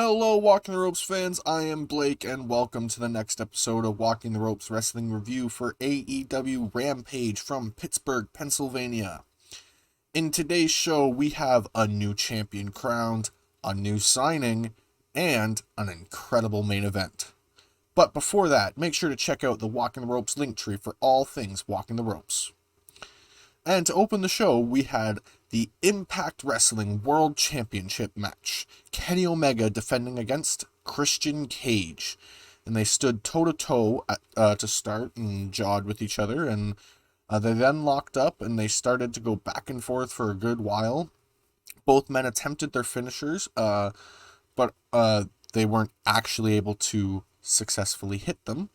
Hello, Walking the Ropes fans. I am Blake, and welcome to the next episode of Walking the Ropes Wrestling Review for AEW Rampage from Pittsburgh, Pennsylvania. In today's show, we have a new champion crowned, a new signing, and an incredible main event. But before that, make sure to check out the Walking the Ropes link tree for all things Walking the Ropes. And to open the show, we had the Impact Wrestling World Championship match. Kenny Omega defending against Christian Cage. And they stood toe-to-toe to start and jawed with each other. And they then locked up and they started to go back and forth for a good while. Both men attempted their finishers, but they weren't actually able to successfully hit them.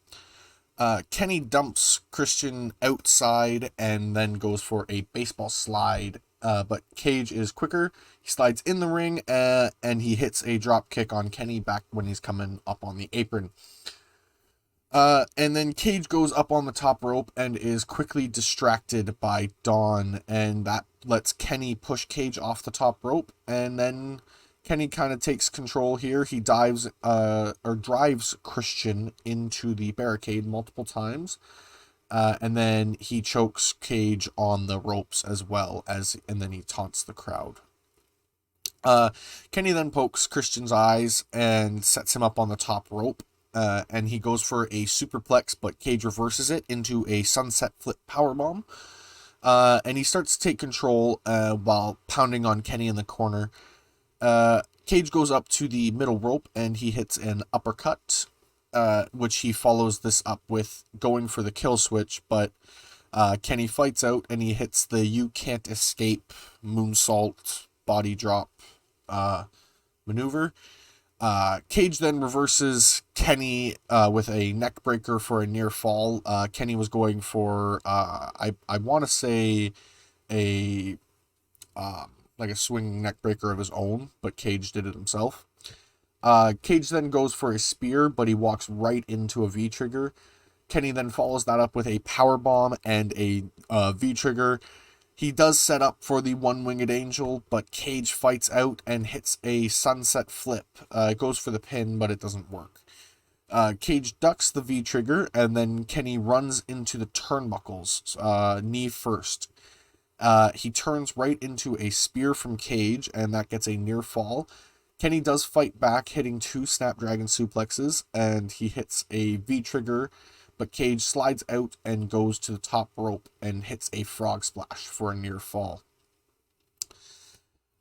Kenny dumps Christian outside and then goes for a baseball slide, but Cage is quicker. He slides in the ring and he hits a drop kick on Kenny back when he's coming up on the apron. And then Cage goes up on the top rope and is quickly distracted by Dawn, and that lets Kenny push Cage off the top rope, and then Kenny kind of takes control here. He drives Christian into the barricade multiple times. And then he chokes Cage on the ropes as well, and then he taunts the crowd. Kenny then pokes Christian's eyes and sets him up on the top rope. And he goes for a superplex, but Cage reverses it into a sunset flip powerbomb. And he starts to take control while pounding on Kenny in the corner. Cage goes up to the middle rope and he hits an uppercut, which he follows this up with going for the kill switch, but Kenny fights out and he hits the you can't escape moonsault body drop maneuver. Cage then reverses Kenny with a neck breaker for a near fall. Kenny was going for I want to say a like a swinging neck breaker of his own, but Cage did it himself. Cage then goes for a spear, but he walks right into a V-trigger. Kenny then follows that up with a powerbomb and a V-trigger. He does set up for the one-winged angel, but Cage fights out and hits a sunset flip. It goes for the pin, but it doesn't work. Cage ducks the V-trigger, and then Kenny runs into the turnbuckles, knee first. He turns right into a spear from Cage, and that gets a near fall. Kenny does fight back, hitting 2 Snapdragon suplexes, and he hits a V-trigger, but Cage slides out and goes to the top rope and hits a frog splash for a near fall.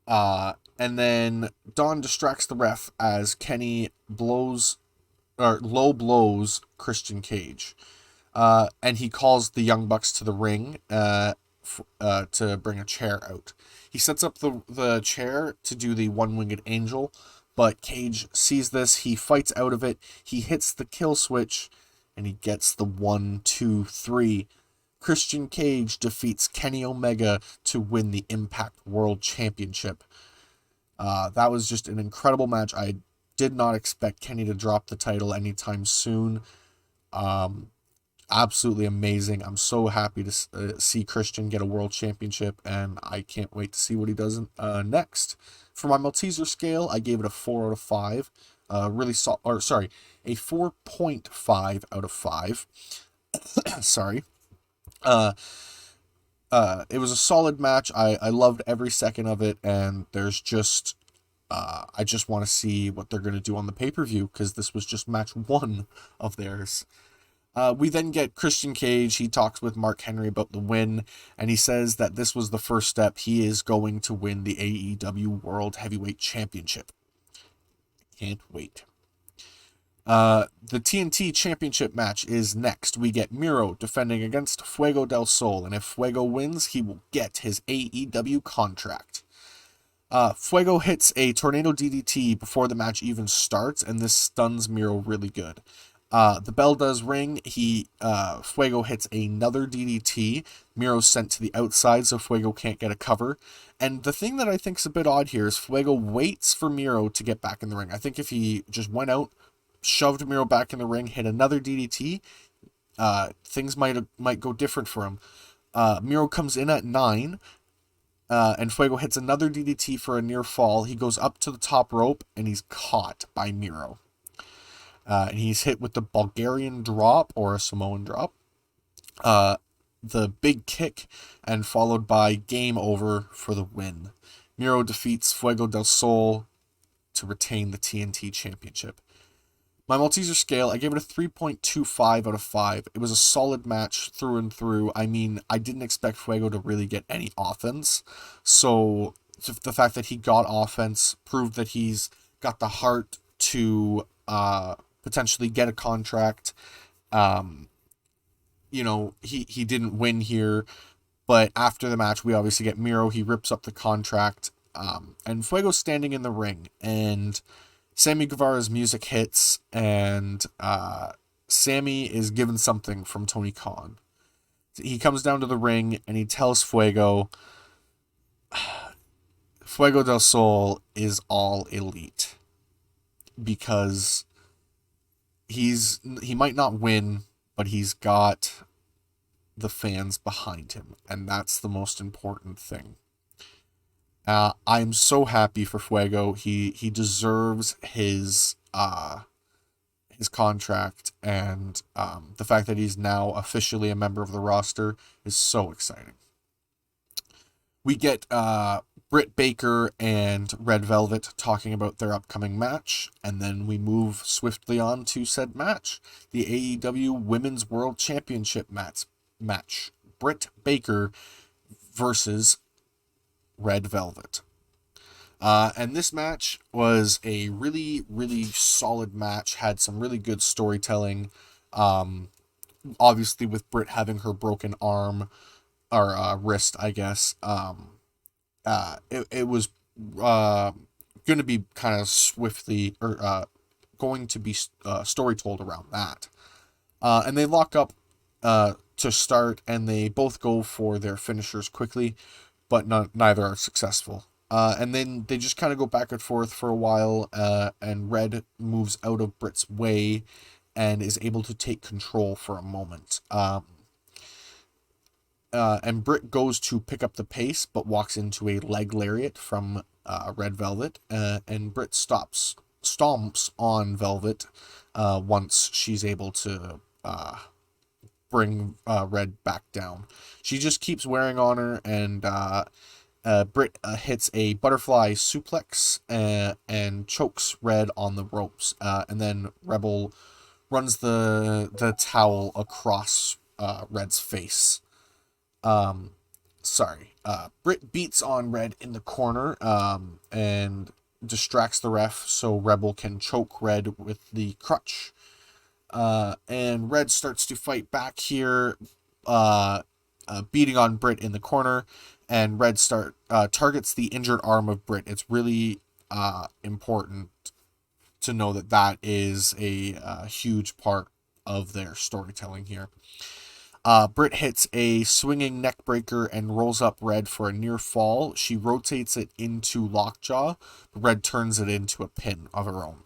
And then Dawn distracts the ref as Kenny low blows Christian Cage. And he calls the Young Bucks to the ring to bring a chair out. He sets up the chair to do the one-winged angel, but Cage sees this. He fights out of it. He hits the kill switch, and he gets the 1, 2, 3. Christian Cage defeats Kenny Omega to win the Impact World Championship. That was just an incredible match. I did not expect Kenny to drop the title anytime soon. Absolutely amazing. I'm so happy to see Christian get a world championship, and I can't wait to see what he does next. For my Malteser scale, I gave it a 4 out of 5. A 4.5 out of 5. Sorry. It was a solid match. I loved every second of it, and there's just I just want to see what they're going to do on the pay-per-view, because this was just match 1 of theirs. We then get Christian Cage. He talks with Mark Henry about the win, and he says that this was the first step. He is going to win the AEW World Heavyweight Championship. Can't wait. The TNT Championship match is next. We get Miro defending against Fuego del Sol, and if Fuego wins, he will get his AEW contract. Fuego hits a tornado DDT before the match even starts, and this stuns Miro really good. The bell does ring. Fuego hits another DDT. Miro's sent to the outside, so Fuego can't get a cover. And the thing that I think is a bit odd here is Fuego waits for Miro to get back in the ring. I think if he just went out, shoved Miro back in the ring, hit another DDT, things might go different for him. Miro comes in at 9, And Fuego hits another DDT for a near fall. He goes up to the top rope, and he's caught by Miro. And he's hit with the Bulgarian drop, or a Samoan drop. The big kick, and followed by game over for the win. Miro defeats Fuego del Sol to retain the TNT Championship. My Malteser scale, I gave it a 3.25 out of 5. It was a solid match through and through. I mean, I didn't expect Fuego to really get any offense. So the fact that he got offense proved that he's got the heart to potentially get a contract. He didn't win here, but after the match, we obviously get Miro. He rips up the contract, and Fuego's standing in the ring, and Sammy Guevara's music hits, and Sammy is given something from Tony Khan. He comes down to the ring, and he tells Fuego del Sol is all elite, because he might not win, but he's got the fans behind him, and that's the most important thing. I'm so happy for Fuego. He deserves his contract, and the fact that he's now officially a member of the roster is so exciting. We get Britt Baker and Red Velvet talking about their upcoming match, and then we move swiftly on to said match, the AEW Women's World Championship match. Britt Baker versus Red Velvet. And this match was a really, really solid match, had some really good storytelling. Obviously, with Britt having her broken arm, or wrist, I guess, it was going to be kind of swiftly, or going to be story told around that. And they lock up to start, and they both go for their finishers quickly, but neither are successful. And then they just kind of go back and forth for a while, and Red moves out of Britt's way and is able to take control for a moment. And Britt goes to pick up the pace, but walks into a leg lariat from Red Velvet, and Britt stomps on Velvet once she's able to bring Red back down. She just keeps wearing on her, and Britt hits a butterfly suplex and chokes Red on the ropes, and then Rebel runs the towel across Red's face. Britt beats on Red in the corner, and distracts the ref so Rebel can choke Red with the crutch. And Red starts to fight back here, beating on Britt in the corner, and Red targets the injured arm of Britt. It's really important to know that is a huge part of their storytelling here. Britt hits a swinging neck breaker and rolls up Red for a near fall. She rotates it into lockjaw. Red turns it into a pin of her own.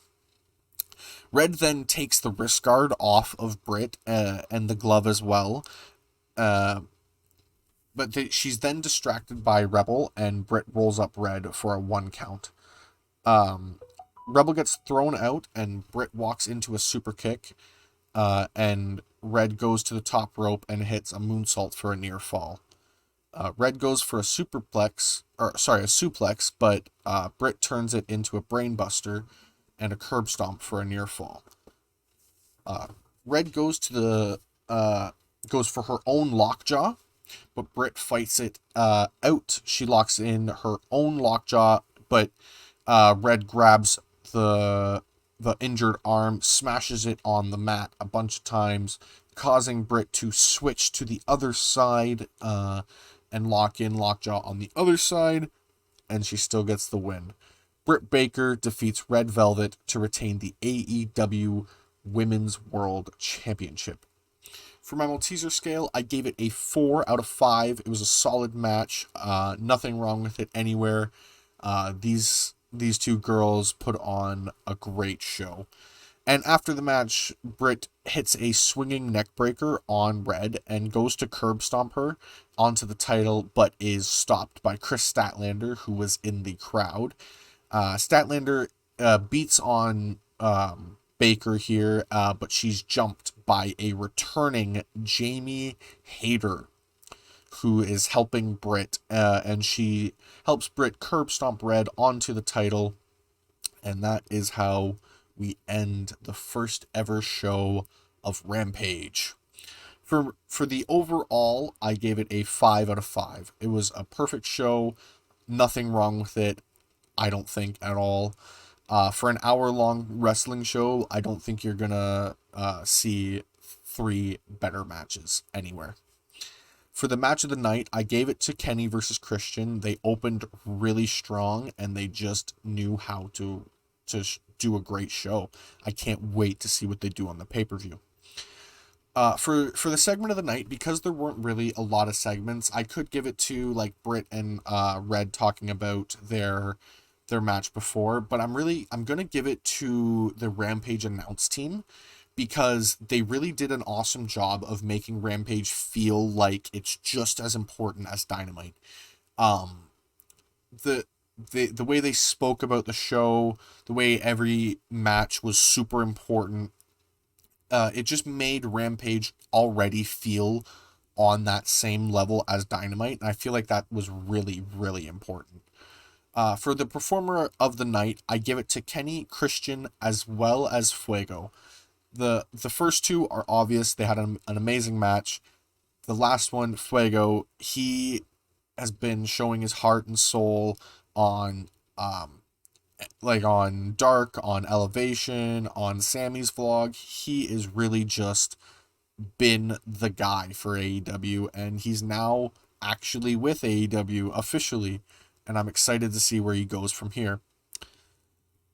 Red then takes the wrist guard off of Britt, and the glove as well. But she's then distracted by Rebel, and Britt rolls up Red for a 1 count. Rebel gets thrown out, and Britt walks into a super kick, and Red goes to the top rope and hits a moonsault for a near fall. Red goes for a suplex, but Britt turns it into a brainbuster and a curb stomp for a near fall. Red goes for her own lockjaw, but Britt fights it out. She locks in her own lockjaw, but Red grabs the injured arm, smashes it on the mat a bunch of times, causing Britt to switch to the other side and lock in lockjaw on the other side, and she still gets the win. Britt Baker defeats Red Velvet to retain the AEW Women's World Championship. For my Malteser scale, I gave it a 4 out of 5. It was a solid match. Nothing wrong with it anywhere. These two girls put on a great show. And after the match, Britt hits a swinging neckbreaker on Red and goes to curb stomp her onto the title, but is stopped by Chris Statlander, who was in the crowd. Statlander beats on Baker here, but she's jumped by a returning Jamie Hayter, who is helping Britt, and she helps Britt curb stomp Red onto the title, and that is how we end the first ever show of Rampage. For the overall, I gave it a 5 out of 5. It was a perfect show, nothing wrong with it, I don't think at all. For an hour-long wrestling show, I don't think you're gonna see 3 better matches anywhere. For the match of the night, I gave it to Kenny versus Christian. They opened really strong, and they just knew how to do a great show. I can't wait to see what they do on the pay-per-view. For the segment of the night, because there weren't really a lot of segments, I could give it to like Britt and Red talking about their match before, but I'm gonna give it to the Rampage announce team, because they really did an awesome job of making Rampage feel like it's just as important as Dynamite. The the way they spoke about the show, the way every match was super important, it just made Rampage already feel on that same level as Dynamite, and I feel like that was really, really important. For the performer of the night, I give it to Kenny, Christian, as well as Fuego. The first two are obvious. They had an amazing match. The last one, Fuego, he has been showing his heart and soul on on Dark, on Elevation, on Sammy's vlog. He is really just been the guy for AEW, and he's now actually with AEW officially, and I'm excited to see where he goes from here.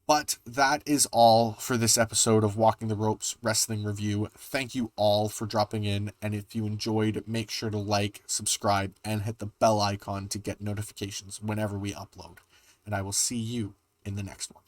But that is all for this episode of Walking the Ropes Wrestling Review. Thank you all for dropping in, and if you enjoyed, make sure to like, subscribe, and hit the bell icon to get notifications whenever we upload. And I will see you in the next one.